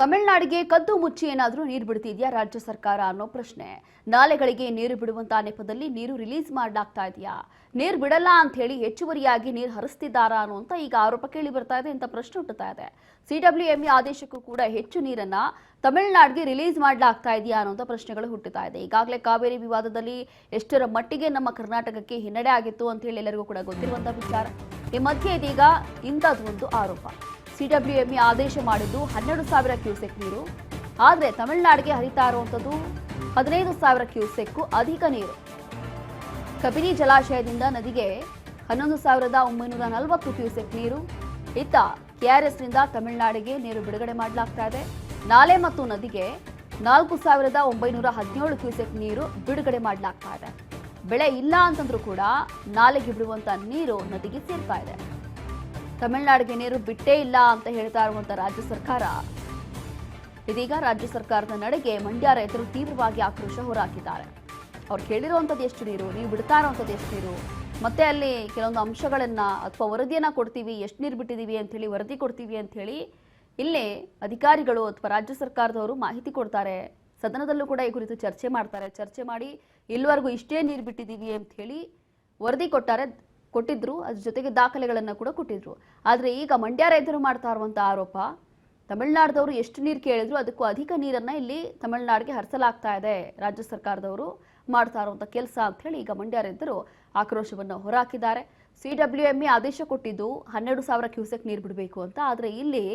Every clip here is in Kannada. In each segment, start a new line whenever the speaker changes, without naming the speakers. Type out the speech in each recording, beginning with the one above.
ತಮಿಳುನಾಡಿಗೆ ಕದ್ದು ಮುಚ್ಚಿ ಏನಾದರೂ ನೀರು ಬಿಡ್ತಿದ್ಯಾ ರಾಜ್ಯ ಸರ್ಕಾರ ಅನ್ನೋ ಪ್ರಶ್ನೆ. ನಾಲೆಗಳಿಗೆ ನೀರು ಬಿಡುವಂತ ನೆಪದಲ್ಲಿ ನೀರು ರಿಲೀಸ್ ಮಾಡಲಾಗ್ತಾ ಇದೆಯಾ, ನೀರು ಬಿಡಲ್ಲ ಅಂತ ಹೇಳಿ ಹೆಚ್ಚುವರಿಯಾಗಿ ನೀರು ಹರಿಸ್ತಿದ್ದಾರಾ ಅನ್ನುವಂತ ಈಗ ಆರೋಪ ಕೇಳಿ ಬರ್ತಾ ಇದೆ ಅಂತ ಪ್ರಶ್ನೆ ಹುಟ್ಟುತ್ತಾ ಇದೆ. ಸಿಡಬ್ಲ್ಯೂಎಂಎ ಆದೇಶಕ್ಕೂ ಕೂಡ ಹೆಚ್ಚು ನೀರನ್ನ ತಮಿಳುನಾಡಿಗೆ ರಿಲೀಸ್ ಮಾಡಲಾಗ್ತಾ ಇದೆಯಾ ಅನ್ನುವಂತ ಪ್ರಶ್ನೆಗಳು ಹುಟ್ಟುತ್ತಾ ಇದೆ. ಈಗಾಗಲೇ ಕಾವೇರಿ ವಿವಾದದಲ್ಲಿ ಎಷ್ಟರ ಮಟ್ಟಿಗೆ ನಮ್ಮ ಕರ್ನಾಟಕಕ್ಕೆ ಹಿನ್ನಡೆ ಆಗಿತ್ತು ಅಂತ ಹೇಳಿ ಎಲ್ಲರಿಗೂ ಕೂಡ ಗೊತ್ತಿರುವಂತ ವಿಚಾರ. ಈ ಮಧ್ಯೆ ಇದೀಗ ಇಂಥದ್ದೊಂದು ಆರೋಪ. ಸಿಡಬ್ಲ್ಯೂಎಂಎ ಆದೇಶ ಮಾಡಿದ್ದು 12,000 ಕ್ಯೂಸೆಕ್ ನೀರು, ಆದರೆ ತಮಿಳುನಾಡಿಗೆ ಹರಿತಾ ಇರುವಂಥದ್ದು 15,000 ಕ್ಯೂಸೆಕ್ಕು ಅಧಿಕ ನೀರು. ಕಬಿನಿ ಜಲಾಶಯದಿಂದ ನದಿಗೆ 11,940 ಕ್ಯೂಸೆಕ್ ನೀರು. ಇತ್ತ ಕೆಆರ್ಎಸ್ನಿಂದ ತಮಿಳುನಾಡಿಗೆ ನೀರು ಬಿಡುಗಡೆ ಮಾಡಲಾಗ್ತಾ ಇದೆ. ನಾಲೆ ಮತ್ತು ನದಿಗೆ 4,917 ಕ್ಯೂಸೆಕ್ ನೀರು ಬಿಡುಗಡೆ ಮಾಡಲಾಗ್ತಾ ಇದೆ. ಬೆಳೆ ಇಲ್ಲ ಅಂತಂದ್ರೂ ಕೂಡ ನಾಲೆಗೆ ಬಿಡುವಂತ ನೀರು ನದಿಗೆ ಸೇರ್ತಾ ಇದೆ. ತಮಿಳುನಾಡಿಗೆ ನೀರು ಬಿಟ್ಟೇ ಇಲ್ಲ ಅಂತ ಹೇಳ್ತಾ ಇರುವಂತ ರಾಜ್ಯ ಸರ್ಕಾರ, ಇದೀಗ ರಾಜ್ಯ ಸರ್ಕಾರದ ನಡೆಗೆ ಮಂಡ್ಯ ರೈತರು ತೀವ್ರವಾಗಿ ಆಕ್ರೋಶ ಹೊರಹಾಕಿದ್ದಾರೆ. ಅವ್ರು ಕೇಳಿರುವಂಥದ್ದು ಎಷ್ಟು ನೀರು, ನೀವು ಬಿಡ್ತಾ ಇರುವಂಥದ್ದು ಎಷ್ಟು ನೀರು, ಮತ್ತೆ ಅಲ್ಲಿ ಕೆಲವೊಂದು ಅಂಶಗಳನ್ನ ಅಥವಾ ವರದಿಯನ್ನ ಕೊಡ್ತೀವಿ, ಎಷ್ಟು ನೀರು ಬಿಟ್ಟಿದ್ದೀವಿ ಅಂತ ಹೇಳಿ ವರದಿ ಕೊಡ್ತೀವಿ ಅಂತ ಹೇಳಿ ಇಲ್ಲೇ ಅಧಿಕಾರಿಗಳು ಅಥವಾ ರಾಜ್ಯ ಸರ್ಕಾರದವರು ಮಾಹಿತಿ ಕೊಡ್ತಾರೆ. ಸದನದಲ್ಲೂ ಕೂಡ ಈ ಕುರಿತು ಚರ್ಚೆ ಮಾಡ್ತಾರೆ. ಚರ್ಚೆ ಮಾಡಿ ಇಲ್ಲಿವರೆಗೂ ಇಷ್ಟೇ ನೀರು ಬಿಟ್ಟಿದ್ದೀವಿ ಅಂತ ಹೇಳಿ ವರದಿ ಕೊಟ್ಟಿದ್ರು, ಅದ್ರ ಜೊತೆಗೆ ದಾಖಲೆಗಳನ್ನು ಕೂಡ ಕೊಟ್ಟಿದ್ರು. ಆದರೆ ಈಗ ಮಂಡ್ಯ ರೈತರು ಮಾಡ್ತಾ ಇರುವಂಥ ಆರೋಪ, ತಮಿಳುನಾಡದವರು ಎಷ್ಟು ನೀರು ಕೇಳಿದ್ರು ಅದಕ್ಕೂ ಅಧಿಕ ನೀರನ್ನ ಇಲ್ಲಿ ತಮಿಳುನಾಡಿಗೆ ಹರಿಸಲಾಗ್ತಾ ಇದೆ, ರಾಜ್ಯ ಸರ್ಕಾರದವರು ಮಾಡ್ತಾ ಇರುವಂಥ ಕೆಲಸ ಅಂತ ಹೇಳಿ ಈಗ ಮಂಡ್ಯ ರೈತರು ಆಕ್ರೋಶವನ್ನು ಹೊರಹಾಕಿದ್ದಾರೆ. ಸಿಡಬ್ಲ್ಯೂಎಂಎ ಆದೇಶ ಕೊಟ್ಟಿದ್ದು 12,000 ಕ್ಯೂಸೆಕ್ ನೀರು ಬಿಡಬೇಕು ಅಂತ, ಆದರೆ ಇಲ್ಲಿ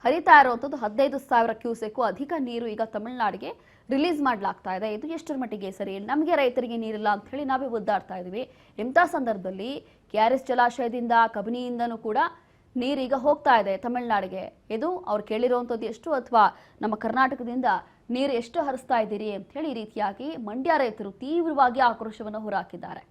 ಹರಿತಾ ಇರುವಂಥದ್ದು 15,000 ಕ್ಯೂಸೆಕ್ಕು ಅಧಿಕ ನೀರು ಈಗ ತಮಿಳುನಾಡಿಗೆ ರಿಲೀಸ್ ಮಾಡಲಾಗ್ತಾ ಇದೆ. ಇದು ಎಷ್ಟರ ಮಟ್ಟಿಗೆ ಸರಿ? ನಮಗೆ ರೈತರಿಗೆ ನೀರಿಲ್ಲ ಅಂತ ಹೇಳಿ ನಾವೇ ಒದ್ದಾಡ್ತಾ ಇದೀವಿ. ಇಂಥ ಸಂದರ್ಭದಲ್ಲಿ ಕೆಆರ್ಎಸ್ ಜಲಾಶಯದಿಂದ ಕಬಿನಿಯಿಂದನೂ ಕೂಡ ನೀರೀಗ ಹೋಗ್ತಾ ಇದೆ ತಮಿಳುನಾಡಿಗೆ. ಇದು ಅವ್ರು ಕೇಳಿರುವಂಥದ್ದು ಎಷ್ಟು ಅಥವಾ ನಮ್ಮ ಕರ್ನಾಟಕದಿಂದ ನೀರು ಎಷ್ಟು ಹರಿಸ್ತಾ ಇದ್ದೀರಿ ಅಂತ ಹೇಳಿ ಈ ರೀತಿಯಾಗಿ ಮಂಡ್ಯ ರೈತರು ತೀವ್ರವಾಗಿ ಆಕ್ರೋಶವನ್ನು ಹೊರಹಾಕಿದ್ದಾರೆ.